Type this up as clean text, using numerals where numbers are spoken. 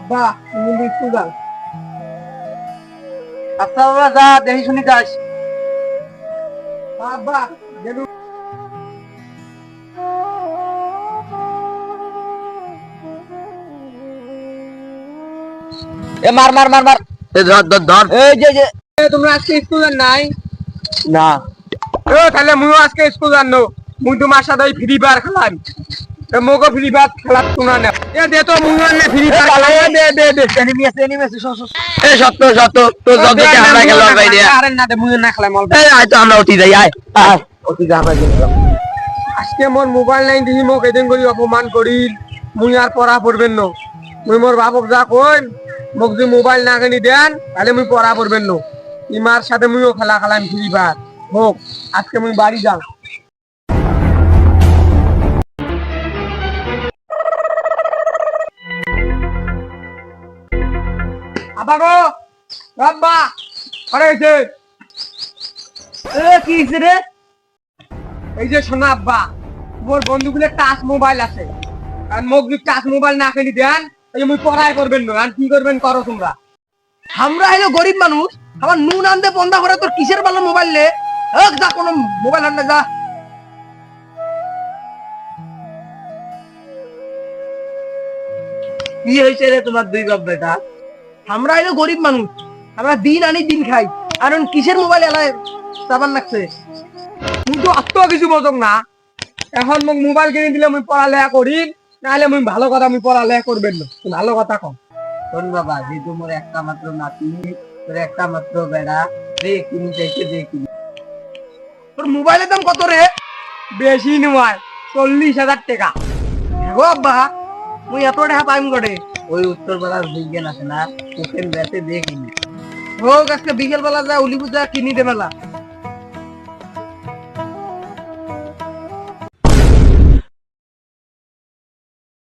আব্বা তুমি স্কুল যাও। আচ্ছা বাবা যা দেখি শুনি যাস। আব্বা গেলু। এ মার মার মার মার, এ ধর ধর ধর। এই যে তোমরা আজকে স্কুল নাই? না, ও তাহলে মুইও আজকে স্কুল জানো। মুই তোমার সাথে ফ্রি ফায়ার খেলাম। মোকে ফ্রি ফায়ার খেলা শোনা না। এ দে তো মুইও না ফ্রি ফায়ার খেলা। দে দে দে এনিমি আছে এ সত্য সত্য তো যতকে আমরা গেল ভাই রে। আরে না দে মুইও না খেলাম। এই আয় তো আমরা উঠি যাই, আয় আয় উঠি যা আমরা গেলাম। আজকে মোর মোবাইল নাই দিহি মোক এদিন করি অপমান করিল। মুই আর পড়া পড়বেন না। মুই মোর বাপক যা কই মোক যদি মোবাইল না কিনি দেন তাহলে মুই পড়া পড়বেন না। ইমার সাথে মুইও খেলা খেলাম ফ্রি ফায়ার হোক। আজকে মুই বাড়ি যাও। আব্বা গো আব্বা আরে হইছে। এ কি হইছে রে? এই যে শোনা আব্বা, মোর বন্ধুগুলো টাচ মোবাইল আছে আর মোক যদি টাচ মোবাইল না কিনি দেন তাহলে মুই পড়াই করবেন না। আর কি করবেন করো তোমরা। আমরা হইলো গরিব মানুষ, আমার নুন আনতে বন্ধা করে তোর কিসের ভালো মোবাইল লে? হোক যা কোন মোবাইল আনতে যা। কি হয়েছে রে তোমার দুই বাপ বেটা? আমরা হইলো গরিব মানুষ, আমরা দিন আনি দিন খাই, আর কিসের মোবাইল এলাই চাবান লাগছে? মুই তো অত কিছু বোঝক না। এখন মোক মোবাইল কিনে দিলে মুই পড়ালেখা করি, নাহলে মুই ভালো কথা মুই পড়ালেখা করবেন না। ভালো কথা কম। শোন বাবা, যেহেতু মোর একটা মাত্র নাতি, তোর একটা মাত্র বেড়া, দে কিনি চাইছে দে কিনি। তোর মোবাইলের দাম কত রে? বেশি নয়, 40,000 টাকা। গো আব্বা, মুই এত টাকা পাইম করে? ওই উত্তর বেলার বিজ্ঞান আছে না, ওখানে বেতে দে কিনি। হোক আজকে বিকেল বেলা যা উলি পূজা কিনি দে মেলা।